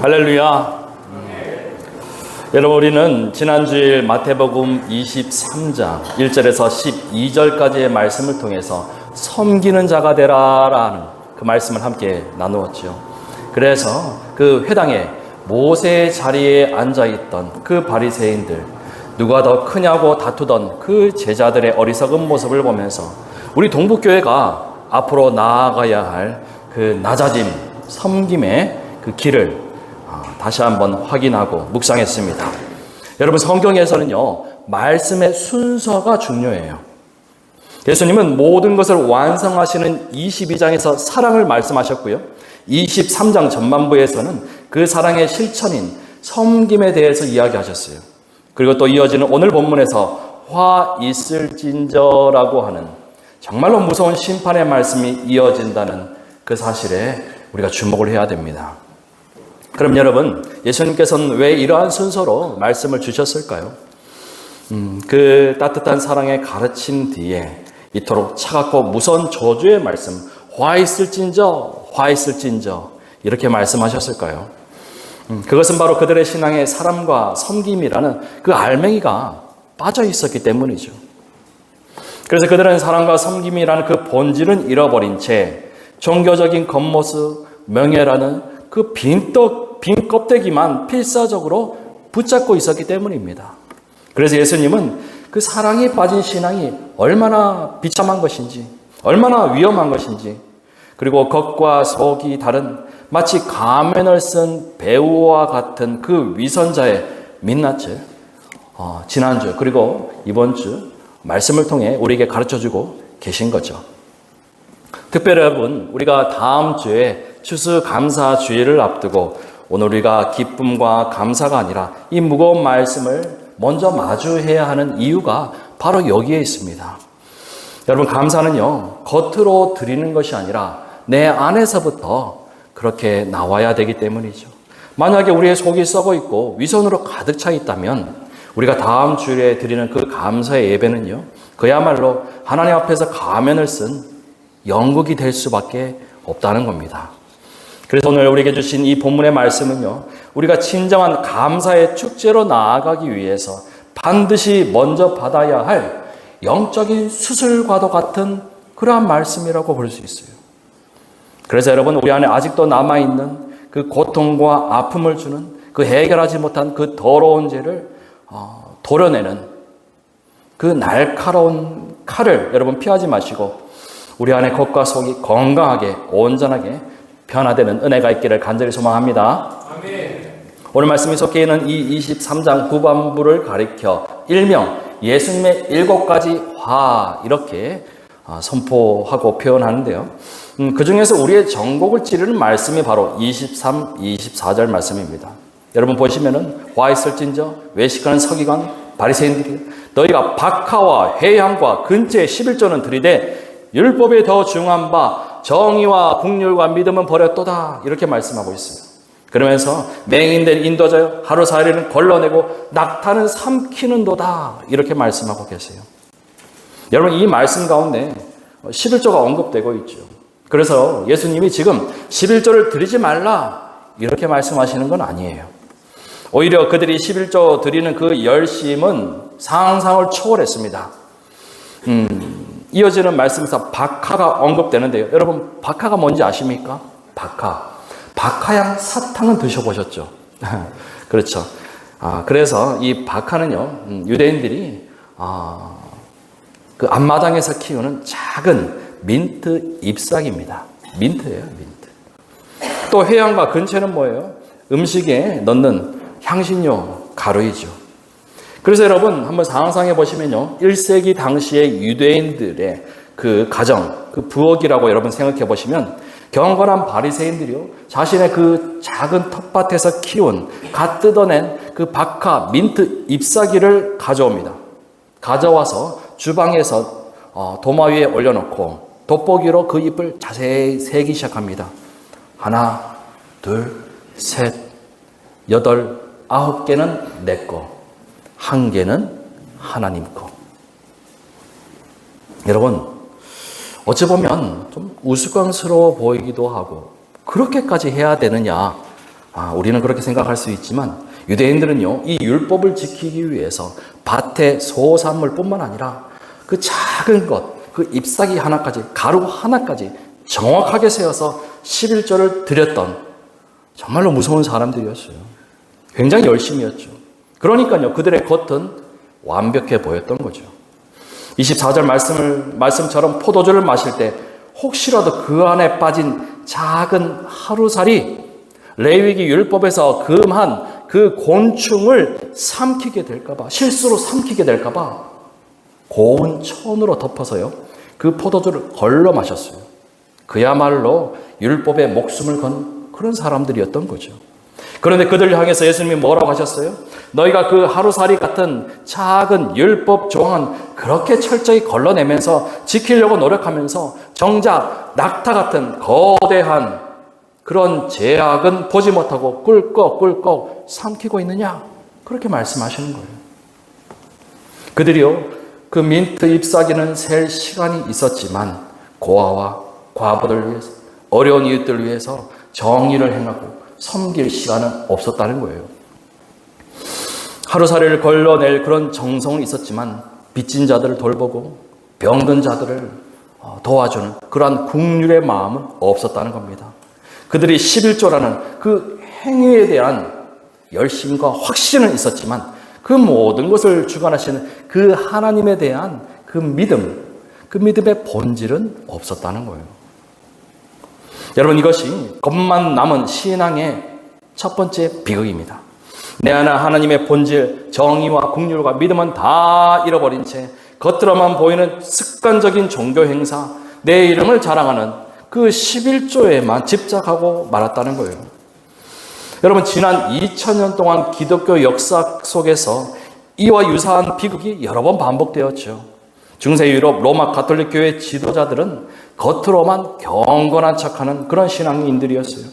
할렐루야. 여러분, 우리는 지난주일 마태복음 23장 1절에서 12절까지의 말씀을 통해서 섬기는 자가 되라라는 그 말씀을 함께 나누었죠. 그래서 그 회당에 모세의 자리에 앉아있던 그 바리새인들, 누가 더 크냐고 다투던 그 제자들의 어리석은 모습을 보면서 우리 동북교회가 앞으로 나아가야 할 그 낮아짐, 섬김의 그 길을 다시 한번 확인하고 묵상했습니다. 여러분, 성경에서는요, 말씀의 순서가 중요해요. 예수님은 모든 것을 완성하시는 22장에서 사랑을 말씀하셨고요, 23장 전반부에서는 그 사랑의 실천인 섬김에 대해서 이야기하셨어요. 그리고 또 이어지는 오늘 본문에서 화 있을진저라고 하는 정말로 무서운 심판의 말씀이 이어진다는 그 사실에 우리가 주목을 해야 됩니다. 그럼 여러분, 예수님께서는 왜 이러한 순서로 말씀을 주셨을까요? 그 따뜻한 사랑의 가르침 뒤에 이토록 차갑고 무서운 저주의 말씀, 화 있을진저, 화 있을진저, 이렇게 말씀하셨을까요? 그것은 바로 그들의 신앙에 사랑과 섬김이라는 그 알맹이가 빠져 있었기 때문이죠. 그래서 그들은 사랑과 섬김이라는 그 본질은 잃어버린 채 종교적인 겉모습, 명예라는 그 빈 껍데기만 필사적으로 붙잡고 있었기 때문입니다. 그래서 예수님은 그 사랑이 빠진 신앙이 얼마나 비참한 것인지, 얼마나 위험한 것인지, 그리고 겉과 속이 다른 마치 가면을 쓴 배우와 같은 그 위선자의 민낯을 지난주 그리고 이번 주 말씀을 통해 우리에게 가르쳐주고 계신 거죠. 특별히 여러분, 우리가 다음 주에 추수감사주일을 앞두고 오늘 우리가 기쁨과 감사가 아니라 이 무거운 말씀을 먼저 마주해야 하는 이유가 바로 여기에 있습니다. 여러분, 감사는요, 겉으로 드리는 것이 아니라 내 안에서부터 그렇게 나와야 되기 때문이죠. 만약에 우리의 속이 썩어 있고 위선으로 가득 차 있다면 우리가 다음 주일에 드리는 그 감사의 예배는요, 그야말로 하나님 앞에서 가면을 쓴 연극이 될 수밖에 없다는 겁니다. 그래서 오늘 우리에게 주신 이 본문의 말씀은요, 우리가 진정한 감사의 축제로 나아가기 위해서 반드시 먼저 받아야 할 영적인 수술과도 같은 그러한 말씀이라고 볼 수 있어요. 그래서 여러분, 우리 안에 아직도 남아있는 그 고통과 아픔을 주는 그 해결하지 못한 그 더러운 죄를 도려내는 그 날카로운 칼을 여러분 피하지 마시고 우리 안에 겉과 속이 건강하게 온전하게 변화되는 은혜가 있기를 간절히 소망합니다. 아멘. 오늘 말씀이 속해 있는 이 23장 후반부를 가리켜 일명 예수님의 7가지 화 이렇게 선포하고 표현하는데요. 그 중에서 우리의 전곡을 찌르는 말씀이 바로 23, 24절 말씀입니다. 여러분 보시면은 화 있을진저 외식하는 서기관 바리새인들이 너희가 박하와 회향과 근처의 11조는 들이되 율법에 더 중한 바 정의와 국률과 믿음은 버렸도다 이렇게 말씀하고 있어요. 그러면서 맹인된 인도자여 하루살이는 걸러내고 낙타는 삼키는도다 이렇게 말씀하고 계세요. 여러분, 이 말씀 가운데 11조가 언급되고 있죠. 그래서 예수님이 지금 11조를 드리지 말라 이렇게 말씀하시는 건 아니에요. 오히려 그들이 11조 드리는 그 열심은 상상을 초월했습니다. 이어지는 말씀에서 박하가 언급되는데요. 여러분, 박하가 뭔지 아십니까? 박하향 사탕은 드셔보셨죠? 그렇죠. 그래서 이 박하는요, 유대인들이 그 앞마당에서 키우는 작은 민트 잎사귀입니다. 민트예요, 민트. 또 회향과 근체는 뭐예요? 음식에 넣는 향신료 가루이죠. 그래서 여러분 한번 상상해 보시면요, 1세기 당시의 유대인들의 그 가정, 그 부엌이라고 여러분 생각해 보시면 경건한 바리새인들이요, 자신의 그 작은 텃밭에서 키운 갓 뜯어낸 그 박하 민트 잎사귀를 가져옵니다. 가져와서 주방에서 도마 위에 올려놓고 돋보기로 그 잎을 자세히 세기 시작합니다. 하나, 둘, 셋, 8, 9개는 내 거, 1개는 하나님 거. 여러분, 어찌 보면 좀 우스꽝스러워 보이기도 하고 그렇게까지 해야 되느냐 우리는 그렇게 생각할 수 있지만 유대인들은요, 이 율법을 지키기 위해서 밭의 소산물뿐만 아니라 그 작은 것, 그 잎사귀 하나까지, 가루 하나까지 정확하게 세어서 11조를 드렸던 정말로 무서운 사람들이었어요. 굉장히 열심히 했죠. 그러니까요, 그들의 겉은 완벽해 보였던 거죠. 24절 말씀처럼 포도주를 마실 때 혹시라도 그 안에 빠진 작은 하루살이 레위기 율법에서 금한 그 곤충을 삼키게 될까봐, 실수로 삼키게 될까봐 고운 천으로 덮어서요, 그 포도주를 걸러 마셨어요. 그야말로 율법에 목숨을 건 그런 사람들이었던 거죠. 그런데 그들을 향해서 예수님이 뭐라고 하셨어요? 너희가 그 하루살이 같은 작은 율법 조항은 그렇게 철저히 걸러내면서 지키려고 노력하면서 정작 낙타 같은 거대한 그런 제약은 보지 못하고 꿀꺽꿀꺽 삼키고 있느냐? 그렇게 말씀하시는 거예요. 그들이요, 그 민트 잎사귀는 셀 시간이 있었지만 고아와 과부들 위해서, 어려운 이웃들 위해서 정의를 행하고 섬길 시간은 없었다는 거예요. 하루살이를 걸러낼 그런 정성은 있었지만 빚진 자들을 돌보고 병든 자들을 도와주는 그러한 긍휼의 마음은 없었다는 겁니다. 그들이 11조라는 그 행위에 대한 열심과 확신은 있었지만 그 모든 것을 주관하시는 그 하나님에 대한 그 믿음의 본질은 없었다는 거예요. 여러분, 이것이 겁만 남은 신앙의 첫 번째 비극입니다. 내 안에 하나님의 본질, 정의와 긍휼과 믿음은 다 잃어버린 채 겉으로만 보이는 습관적인 종교 행사, 내 이름을 자랑하는 그 11조에만 집착하고 말았다는 거예요. 여러분, 지난 2000년 동안 기독교 역사 속에서 이와 유사한 비극이 여러 번 반복되었죠. 중세 유럽 로마 가톨릭 교회 지도자들은 겉으로만 경건한 척하는 그런 신앙인들이었어요.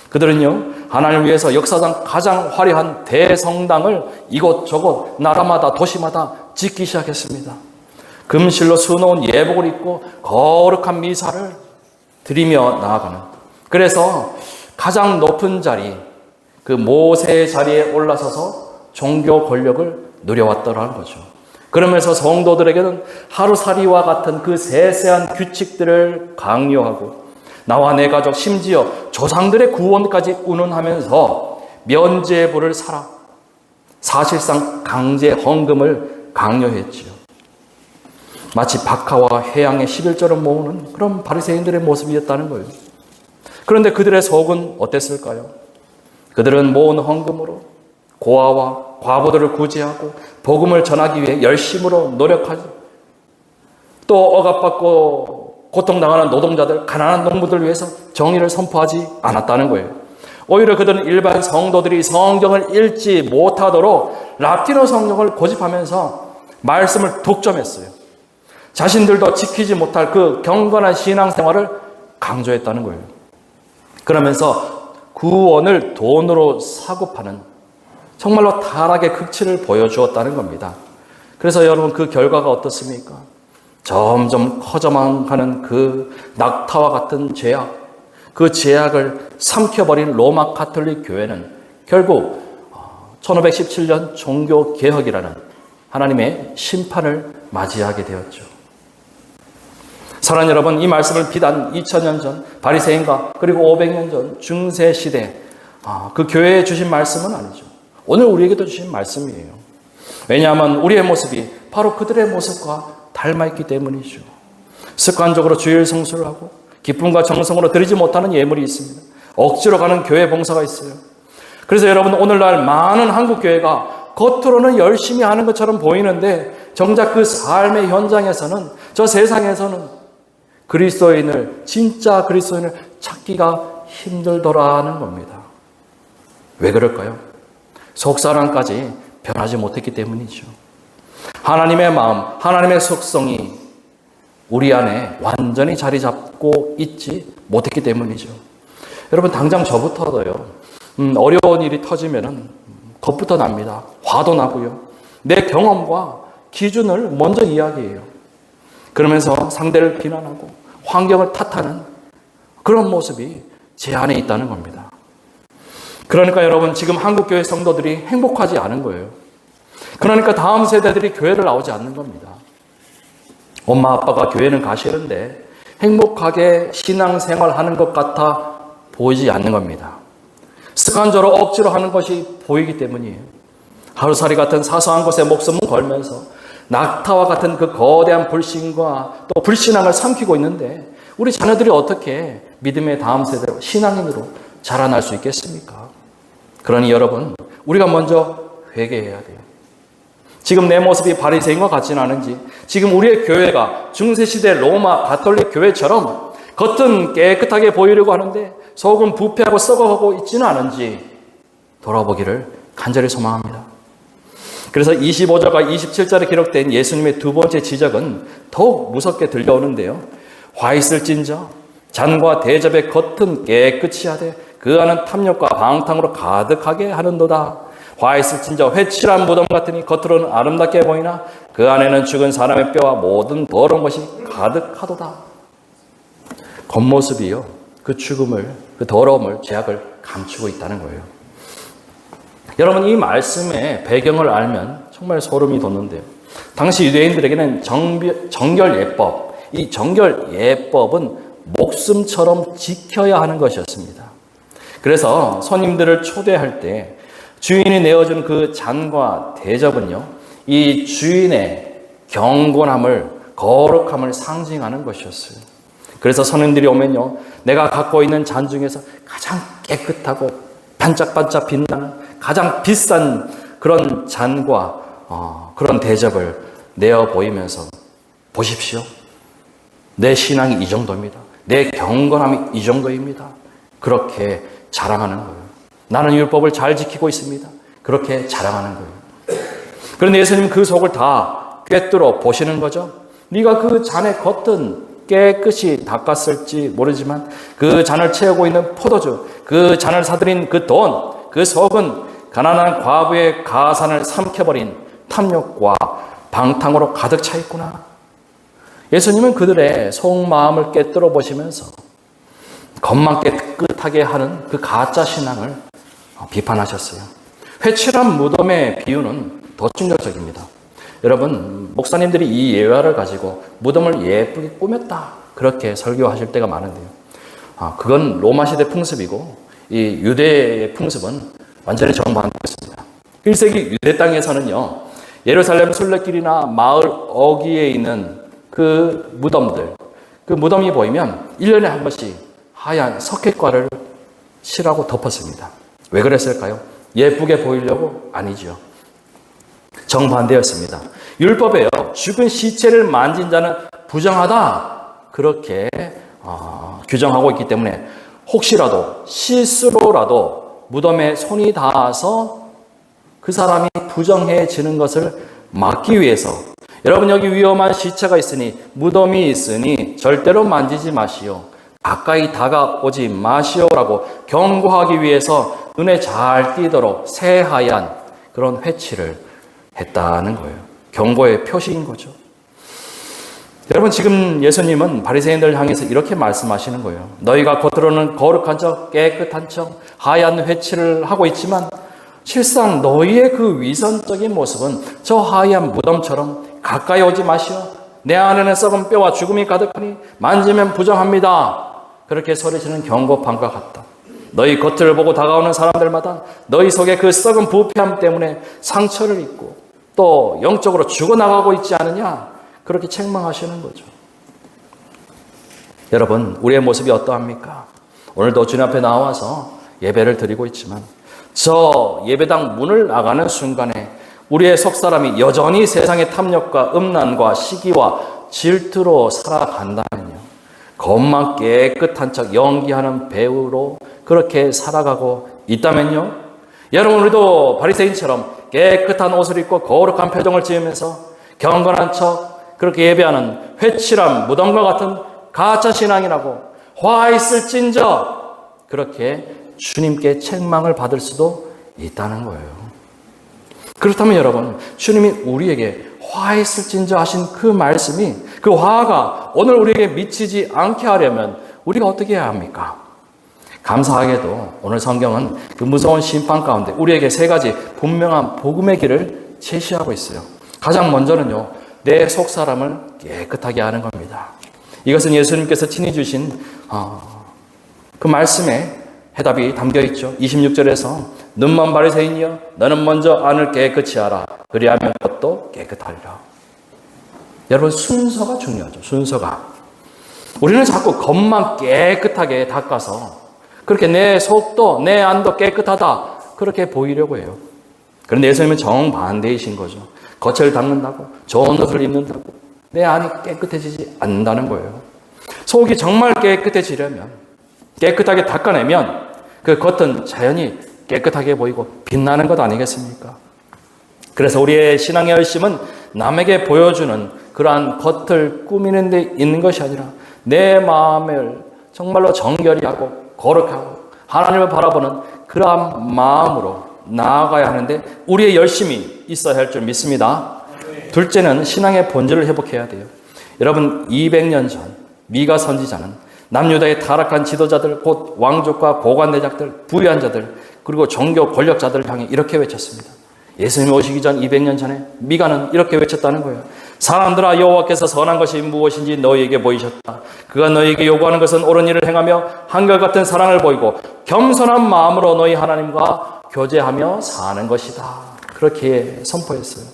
그들은요, 하나님을 위해서 역사상 가장 화려한 대성당을 이곳저곳 나라마다 도시마다 짓기 시작했습니다. 금실로 수놓은 예복을 입고 거룩한 미사를 드리며 나아가는, 그래서 가장 높은 자리, 그 모세의 자리에 올라서서 종교 권력을 누려왔더라는 거죠. 그러면서 성도들에게는 하루살이와 같은 그 세세한 규칙들을 강요하고 나와 내 가족, 심지어 조상들의 구원까지 운운하면서 면죄부를 사라, 사실상 강제 헌금을 강요했지요. 마치 박하와 회양의 11조를 모으는 그런 바리새인들의 모습이었다는 거예요. 그런데 그들의 속은 어땠을까요? 그들은 모은 헌금으로 고아와 과부들을 구제하고 복음을 전하기 위해 열심으로 노력하지, 또 억압받고 고통당하는 노동자들, 가난한 농부들을 위해서 정의를 선포하지 않았다는 거예요. 오히려 그들은 일반 성도들이 성경을 읽지 못하도록 라틴어 성경을 고집하면서 말씀을 독점했어요. 자신들도 지키지 못할 그 경건한 신앙생활을 강조했다는 거예요. 그러면서 구원을 돈으로 사고 파는 정말로 타락의 극치를 보여주었다는 겁니다. 그래서 여러분, 그 결과가 어떻습니까? 점점 커져만 가는 그 낙타와 같은 죄악, 그 죄악을 삼켜버린 로마 가톨릭 교회는 결국 1517년 종교개혁이라는 하나님의 심판을 맞이하게 되었죠. 사랑하는 여러분, 이 말씀을 비단 2000년 전 바리새인과 그리고 500년 전 중세시대 그 교회에 주신 말씀은 아니죠. 오늘 우리에게도 주신 말씀이에요. 왜냐하면 우리의 모습이 바로 그들의 모습과 닮아있기 때문이죠. 습관적으로 주일 성수를 하고 기쁨과 정성으로 드리지 못하는 예물이 있습니다. 억지로 가는 교회 봉사가 있어요. 그래서 여러분, 오늘날 많은 한국 교회가 겉으로는 열심히 하는 것처럼 보이는데 정작 그 삶의 현장에서는, 저 세상에서는 진짜 그리스도인을 찾기가 힘들더라는 겁니다. 왜 그럴까요? 속사람까지 변하지 못했기 때문이죠. 하나님의 마음, 하나님의 속성이 우리 안에 완전히 자리 잡고 있지 못했기 때문이죠. 여러분, 당장 저부터도요, 어려운 일이 터지면은 겁부터 납니다. 화도 나고요. 내 경험과 기준을 먼저 이야기해요. 그러면서 상대를 비난하고 환경을 탓하는 그런 모습이 제 안에 있다는 겁니다. 그러니까 여러분, 지금 한국교회 성도들이 행복하지 않은 거예요. 그러니까 다음 세대들이 교회를 나오지 않는 겁니다. 엄마 아빠가 교회는 가시는데 행복하게 신앙생활하는 것 같아 보이지 않는 겁니다. 습관적으로 억지로 하는 것이 보이기 때문이에요. 하루살이 같은 사소한 것에 목숨을 걸면서 낙타와 같은 그 거대한 불신과 또 불신앙을 삼키고 있는데 우리 자녀들이 어떻게 믿음의 다음 세대로 신앙인으로 자라날 수 있겠습니까? 그러니 여러분, 우리가 먼저 회개해야 돼요. 지금 내 모습이 바리새인과 같지는 않은지, 지금 우리의 교회가 중세시대 로마 가톨릭 교회처럼 겉은 깨끗하게 보이려고 하는데 속은 부패하고 썩어가고 있지는 않은지 돌아보기를 간절히 소망합니다. 그래서 25절과 27절에 기록된 예수님의 두 번째 지적은 더욱 무섭게 들려오는데요. 화 있을진저 잔과 대접의 겉은 깨끗이 하되 그 안은 탐욕과 방탕으로 가득하게 하는도다. 화 있을진저 회칠한 무덤 같으니 겉으로는 아름답게 보이나 그 안에는 죽은 사람의 뼈와 모든 더러운 것이 가득하도다. 겉모습이요, 그 죽음을, 그 더러움을, 죄악을 감추고 있다는 거예요. 여러분, 이 말씀의 배경을 알면 정말 소름이 돋는데요. 당시 유대인들에게는 정결예법, 이 정결예법은 목숨처럼 지켜야 하는 것이었습니다. 그래서 손님들을 초대할 때 주인이 내어준 그 잔과 대접은요, 이 주인의 경건함을, 거룩함을 상징하는 것이었어요. 그래서 손님들이 오면요, 내가 갖고 있는 잔 중에서 가장 깨끗하고 반짝반짝 빛나는 가장 비싼 그런 잔과 그런 대접을 내어 보이면서 보십시오. 내 신앙이 이 정도입니다. 내 경건함이 이 정도입니다. 그렇게 자랑하는 거예요. 나는 율법을 잘 지키고 있습니다. 그렇게 자랑하는 거예요. 그런데 예수님 그 속을 다 꿰뚫어 보시는 거죠. 네가 그 잔의 겉은 깨끗이 닦았을지 모르지만 그 잔을 채우고 있는 포도주, 그 잔을 사들인 그 돈, 그 속은 가난한 과부의 가산을 삼켜버린 탐욕과 방탕으로 가득 차 있구나. 예수님은 그들의 속마음을 꿰뚫어 보시면서 겉만 깨끗하게 하는 그 가짜 신앙을 비판하셨어요. 회칠한 무덤의 비유는 더 충격적입니다. 여러분, 목사님들이 이 예화를 가지고 무덤을 예쁘게 꾸몄다, 그렇게 설교하실 때가 많은데요. 그건 로마 시대 풍습이고 이 유대의 풍습은 완전히 정반대였습니다. 1세기 유대 땅에서는요, 예루살렘 순례길이나 마을 어귀에 있는 그 무덤들, 그 무덤이 보이면 1년에 한 번씩 하얀 석회과를 칠하고 덮었습니다. 왜 그랬을까요? 예쁘게 보이려고? 아니죠. 정반대였습니다. 율법에요, 죽은 시체를 만진 자는 부정하다, 그렇게 규정하고 있기 때문에 혹시라도 실수로라도 무덤에 손이 닿아서 그 사람이 부정해지는 것을 막기 위해서, 여러분, 여기 위험한 시체가 있으니, 무덤이 있으니 절대로 만지지 마시오, 가까이 다가오지 마시오라고 경고하기 위해서 눈에 잘 띄도록 새하얀 그런 회칠을 했다는 거예요. 경고의 표시인 거죠. 여러분, 지금 예수님은 바리새인들을 향해서 이렇게 말씀하시는 거예요. 너희가 겉으로는 거룩한 척, 깨끗한 척, 하얀 회칠을 하고 있지만 실상 너희의 그 위선적인 모습은 저 하얀 무덤처럼 가까이 오지 마시오. 내 안에는 썩은 뼈와 죽음이 가득하니 만지면 부정합니다. 그렇게 소리치는 경고판과 같다. 너희 겉을 보고 다가오는 사람들마다 너희 속에 그 썩은 부패함 때문에 상처를 입고 또 영적으로 죽어나가고 있지 않느냐, 그렇게 책망하시는 거죠. 여러분, 우리의 모습이 어떠합니까? 오늘도 주님 앞에 나와서 예배를 드리고 있지만 저 예배당 문을 나가는 순간에 우리의 속사람이 여전히 세상의 탐욕과 음란과 시기와 질투로 살아간다면요, 겉만 깨끗한 척 연기하는 배우로 그렇게 살아가고 있다면요, 여러분, 우리도 바리새인처럼 깨끗한 옷을 입고 거룩한 표정을 지으면서 경건한 척 그렇게 예배하는 회칠한 무덤과 같은 가짜 신앙이라고 화 있을진저 그렇게 주님께 책망을 받을 수도 있다는 거예요. 그렇다면 여러분, 주님이 우리에게 화 있을진저 하신 그 말씀이, 그 화가 오늘 우리에게 미치지 않게 하려면 우리가 어떻게 해야 합니까? 감사하게도 오늘 성경은 그 무서운 심판 가운데 우리에게 세 가지 분명한 복음의 길을 제시하고 있어요. 가장 먼저는요, 내 속사람을 깨끗하게 하는 겁니다. 이것은 예수님께서 친히 주신 그 말씀에 해답이 담겨 있죠. 26절에서 눈먼 바리새인이여 너는 먼저 안을 깨끗이 하라. 그리하면 겉도 깨끗하리라. 여러분, 순서가 중요하죠. 순서가. 우리는 자꾸 겉만 깨끗하게 닦아서 그렇게 내 속도, 내 안도 깨끗하다 그렇게 보이려고 해요. 그런데 예수님은 정반대이신 거죠. 겉을 닦는다고, 좋은 옷을 입는다고 내 안이 깨끗해지지 않는다는 거예요. 속이 정말 깨끗해지려면, 깨끗하게 닦아내면 그 겉은 자연히 깨끗하게 보이고 빛나는 것 아니겠습니까? 그래서 우리의 신앙의 열심은 남에게 보여주는 그러한 겉을 꾸미는 데 있는 것이 아니라 내 마음을 정말로 정결히 하고 거룩하고 하나님을 바라보는 그러한 마음으로 나아가야 하는데 우리의 열심이 있어야 할 줄 믿습니다. 둘째는 신앙의 본질을 회복해야 돼요. 여러분, 200년 전 미가 선지자는 남유다의 타락한 지도자들, 곧 왕족과 고관대작들, 부유한 자들, 그리고 종교 권력자들을 향해 이렇게 외쳤습니다. 예수님이 오시기 전 200년 전에 미가는 이렇게 외쳤다는 거예요. 사람들아, 여호와께서 선한 것이 무엇인지 너희에게 보이셨다. 그가 너희에게 요구하는 것은 옳은 일을 행하며 한결같은 사랑을 보이고 겸손한 마음으로 너희 하나님과 교제하며 사는 것이다. 그렇게 선포했어요.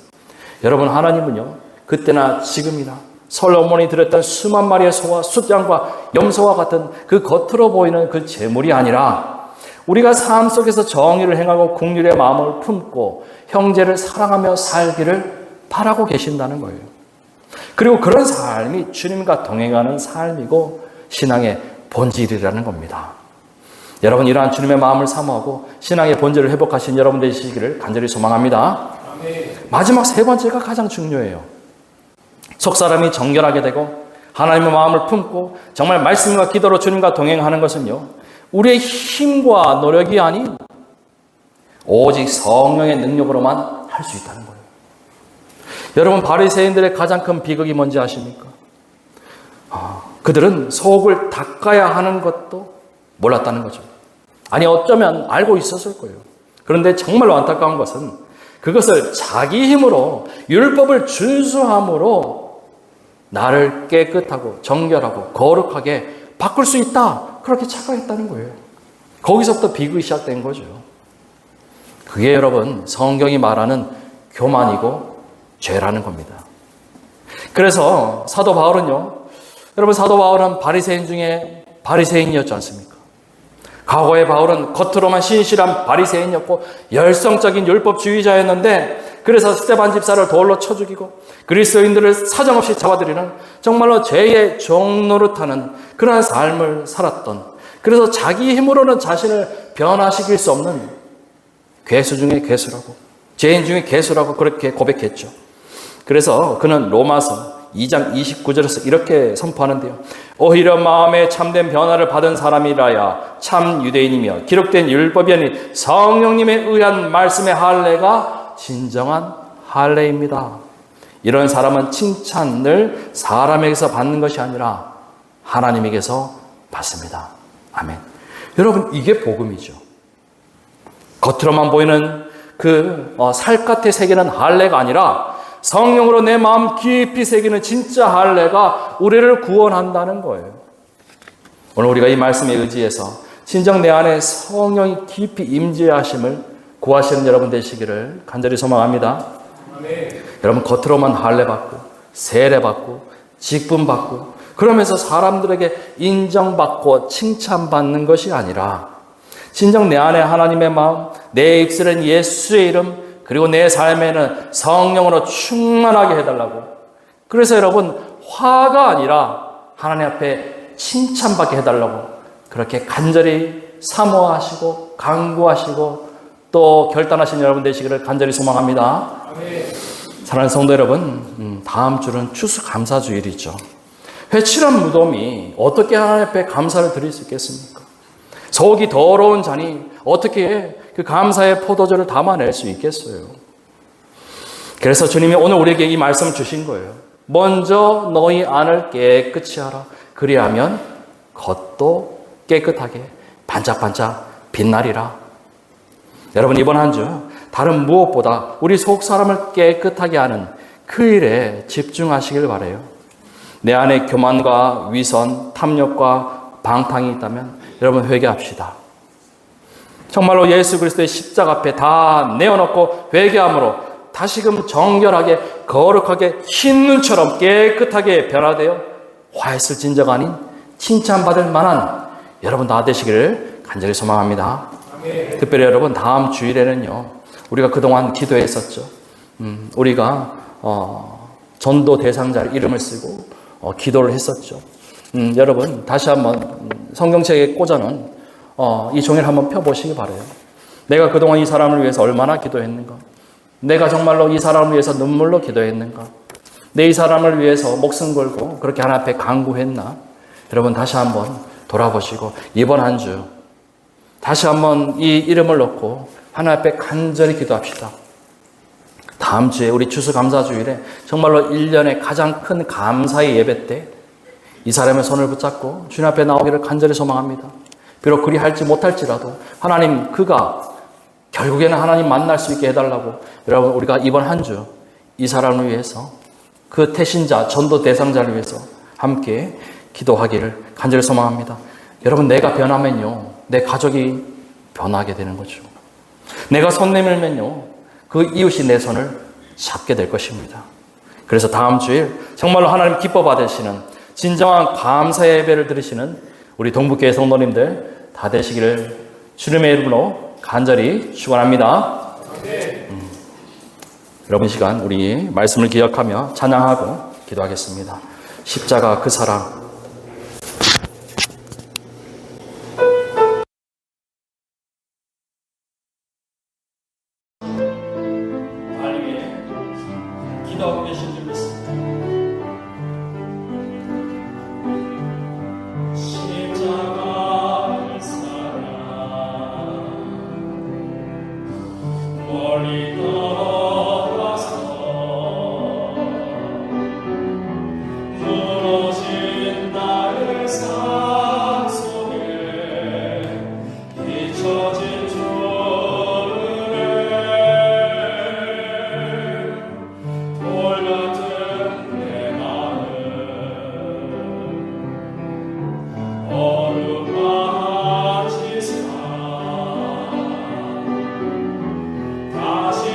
여러분, 하나님은요, 그때나 지금이나 솔로몬이 드렸던 수만 마리의 소와 숫양과 염소와 같은 그 겉으로 보이는 그 재물이 아니라 우리가 삶 속에서 정의를 행하고 긍휼의 마음을 품고 형제를 사랑하며 살기를 바라고 계신다는 거예요. 그리고 그런 삶이 주님과 동행하는 삶이고 신앙의 본질이라는 겁니다. 여러분, 이러한 주님의 마음을 사모하고 신앙의 본질을 회복하신 여러분 되시기를 간절히 소망합니다. 마지막 세 번째가 가장 중요해요. 속사람이 정결하게 되고 하나님의 마음을 품고 정말 말씀과 기도로 주님과 동행하는 것은요, 우리의 힘과 노력이 아닌 오직 성령의 능력으로만 할 수 있다는 거예요. 여러분, 바리새인들의 가장 큰 비극이 뭔지 아십니까? 그들은 속을 닦아야 하는 것도 몰랐다는 거죠. 아니, 어쩌면 알고 있었을 거예요. 그런데 정말로 안타까운 것은 그것을 자기 힘으로 율법을 준수함으로 나를 깨끗하고 정결하고 거룩하게 바꿀 수 있다, 그렇게 착각했다는 거예요. 거기서부터 비극이 시작된 거죠. 그게 여러분, 성경이 말하는 교만이고 죄라는 겁니다. 그래서 사도 바울은요, 여러분, 사도 바울은 바리새인 중에 바리새인이었지 않습니까? 과거의 바울은 겉으로만 신실한 바리새인이었고 열성적인 율법주의자였는데, 그래서 스데반 집사를 돌로 쳐 죽이고 그리스도인들을 사정없이 잡아들이는 정말로 죄의 종노릇하는 그러한 삶을 살았던, 그래서 자기 힘으로는 자신을 변화시킬 수 없는 괴수 중에 괴수라고, 죄인 중에 괴수라고 그렇게 고백했죠. 그래서 그는 로마서 2장 29절에서 이렇게 선포하는데요. 오히려 마음에 참된 변화를 받은 사람이라야 참 유대인이며 기록된 율법이 아닌 성령님에 의한 말씀의 할례가 진정한 할례입니다. 이런 사람은 칭찬을 사람에게서 받는 것이 아니라 하나님에게서 받습니다. 아멘. 여러분, 이게 복음이죠. 겉으로만 보이는 그 살갗에 새기는 할례가 아니라 성령으로 내 마음 깊이 새기는 진짜 할례가 우리를 구원한다는 거예요. 오늘 우리가 이 말씀에 의지해서 진정 내 안에 성령이 깊이 임재하심을 구하시는 여러분 되시기를 간절히 소망합니다. 아멘. 여러분, 겉으로만 할례 받고 세례 받고 직분 받고 그러면서 사람들에게 인정받고 칭찬받는 것이 아니라 진정 내 안에 하나님의 마음, 내 입술엔 예수의 이름, 그리고 내 삶에는 성령으로 충만하게 해달라고. 그래서 여러분, 화가 아니라 하나님 앞에 칭찬받게 해달라고 그렇게 간절히 사모하시고 간구하시고 또 결단하신 여러분 되시기를 간절히 소망합니다. 사랑하는 성도 여러분, 다음 주는 추수감사주일이죠. 회칠한 무덤이 어떻게 하나님 앞에 감사를 드릴 수 있겠습니까? 속이 더러운 잔이 어떻게 그 감사의 포도주를 담아낼 수 있겠어요? 그래서 주님이 오늘 우리에게 이 말씀을 주신 거예요. 먼저 너희 안을 깨끗이 하라. 그리하면 겉도 깨끗하게 반짝반짝 빛나리라. 여러분, 이번 한 주 다른 무엇보다 우리 속 사람을 깨끗하게 하는 그 일에 집중하시길 바라요. 내 안에 교만과 위선, 탐욕과 방탕이 있다면 여러분 회개합시다. 정말로 예수 그리스도의 십자가 앞에 다 내어놓고 회개함으로 다시금 정결하게 거룩하게 흰 눈처럼 깨끗하게 변화되어 화했을 진저가 아닌 칭찬받을 만한 여러분 다 되시기를 간절히 소망합니다. 특별히 여러분 다음 주일에는요, 우리가 그동안 기도했었죠. 우리가 전도 대상자의 이름을 쓰고 기도를 했었죠. 여러분 다시 한번 성경책에 꽂아놓은 이 종이를 한번 펴보시기 바라요. 내가 그동안 이 사람을 위해서 얼마나 기도했는가? 내가 정말로 이 사람을 위해서 눈물로 기도했는가? 내 이 사람을 위해서 목숨 걸고 그렇게 하나님 앞에 간구했나? 여러분 다시 한번 돌아보시고 이번 한 주 다시 한번 이 이름을 놓고 하나님 앞에 간절히 기도합시다. 다음 주에 우리 추수감사주일에 정말로 1년의 가장 큰 감사의 예배 때 이 사람의 손을 붙잡고 주님 앞에 나오기를 간절히 소망합니다. 비록 그리할지 못할지라도 하나님, 그가 결국에는 하나님 만날 수 있게 해달라고 여러분 우리가 이번 한 주 이 사람을 위해서, 그 태신자 전도 대상자를 위해서 함께 기도하기를 간절히 소망합니다. 여러분, 내가 변하면요 내 가족이 변하게 되는 거죠. 내가 손 내밀면요 그 이웃이 내 손을 잡게 될 것입니다. 그래서 다음 주일 정말로 하나님 기뻐 받으시는 진정한 감사 예배를 드리시는 우리 동북교회 성도님들 다 되시기를 주님의 이름으로 간절히 축원합니다. 여러분 시간 우리 말씀을 기억하며 찬양하고 기도하겠습니다. 십자가 그 사랑. 기도하고 계신 줄 믿습니다. 십자가 그 사랑 멀리 떠나서 무너진 나의 삶 속에 잊혀진 다시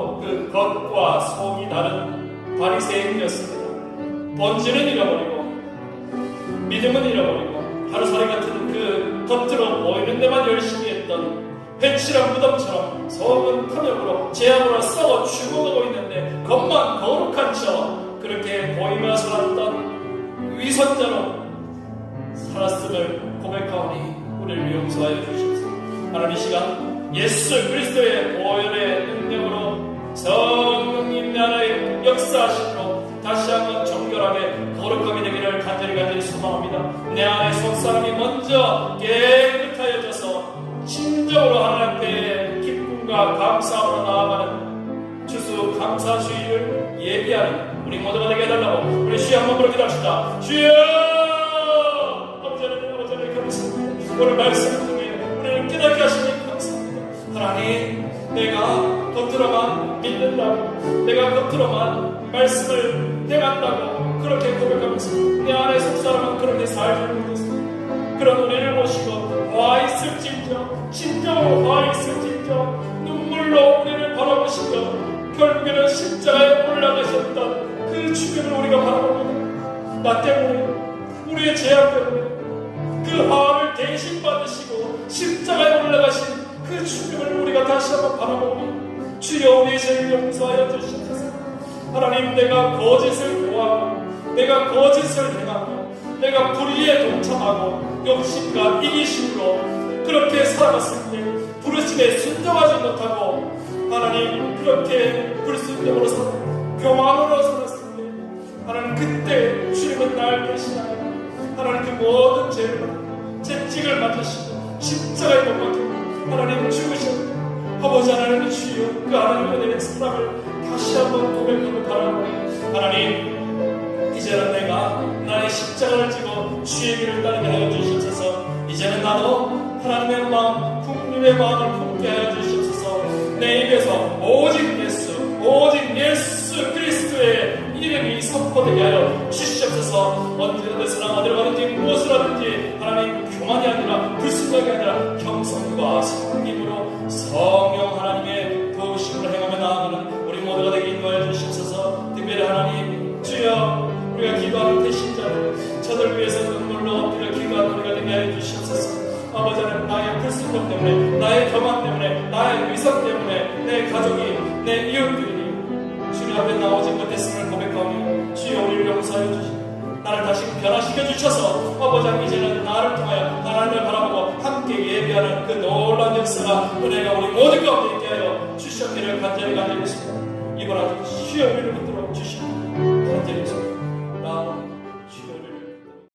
바로 그 겉과 속이 다른 바리새인이었습니다. 본질은 잃어버리고 믿음은 잃어버리고 하루살이 같은 그 겉으로 보이는 데만 열심히 했던 회칠한 무덤처럼 속은 탐욕으로 죄악으로 썩어 죽어가고 있는데 겉만 거룩한 척 그렇게 보이며 살았던 위선자로 살았음을 고백하오니 우리를 용서하여 주십시오. 하나님, 이 시간 예수 그리스도의 보혈의 능력으로 성령님 내 안에 역사하심으로 다시 한번 정결하게 거룩하게 되기를 간절히 소망합니다. 내 안에 속사람이 먼저 깨끗하여져서 진정으로 하나님 앞에 기쁨과 감사함으로 나아가는 주수 감사주의를 예비하는 우리 모두가 되게 해달라고 우리 주여 한번 부르기도 합시다. 주여! 아버지 하나님 감사합니다. 오늘 말씀을 통해 우리를 깨닫게 하시니 감사합니다. 하나님, 내가 겉으로만 믿는다고, 내가 겉으로만 말씀을 행한다고 그렇게 고백하면서 내 안에 속사람은 그렇게 살지 못했습니다. 그런 우리를 보시고 화 있을진저, 진정으로 화 있을진저 눈물로 우리를 바라보시며 결국에는 십자가에 올라가셨던 그 죽음을 우리가 바라봅니다. 나 때문에, 우리의 죄악 때문에 그 화를 대신 받으시고 십자가에 올라가신 그 죽음을 우리가 다시 한번 바라보니 주여 우리의 죄를 용서하여 주시옵소서. 하나님, 내가 거짓을 구하고 내가 거짓을 행하고 내가 불의에 동참하고 욕심과 이기심으로 그렇게 살아갔을 때 부르심에 순종하지 못하고 하나님 그렇게 불순종으로 살고 교만으로 살았을 때 하나님, 그때 주님은 날 대신하여 하나님 그 모든 죄를 채찍을 맞으시고 십자가에 못 박히고 하나님 죽으셨고 아버지 하나님 주여 그 하나님의 은혜의 사랑을 다시 한번 고백하고 바라보니 하나님, 이제는 내가 나의 십자가를 지고 주의 길을 따르게 하여 주시옵소서. 이제는 나도 하나님의 마음, 국민의 마음을 품게 하여 주시옵소서. 내 입에서 오직 예수 그리스도의 이름이 선포되게 하여 주시옵소서. 언제든지나 어디를 가든지 무엇을 하든지 하나님 교만이 아니라 불순종이 아니라 겸손과 섬김으로 성령 하나님의 도우심을 행하며 나아가는 우리 모두가 되게 인도하여 주시옵소서. 특별히 하나님 주여, 우리가 기도하는 대신자들 저들 위해서 눈물로 엎드려 기도하는 우리가 되게 하여 주시옵소서. 아버지 하나님, 나의 불순종 때문에, 나의 교만 때문에, 나의 위선 때문에 내 가족이, 내 이웃들이 주님 앞에 나오지 못했음을 고백하오니 주여 우리를 용서하여 주시고 나를 다시 변화시켜 주셔서 아버지 하나님, 이제는 나를 통하여 하나님을 바라보고 함께 예배하는 그 놀라운 역사가 은혜가 우리 모두 가운데 있게 하여 주시옵기를 간절히 있습니다. 이번 아주 주여 우리를 붙들어 주시옵소서. 간절히 있습니다.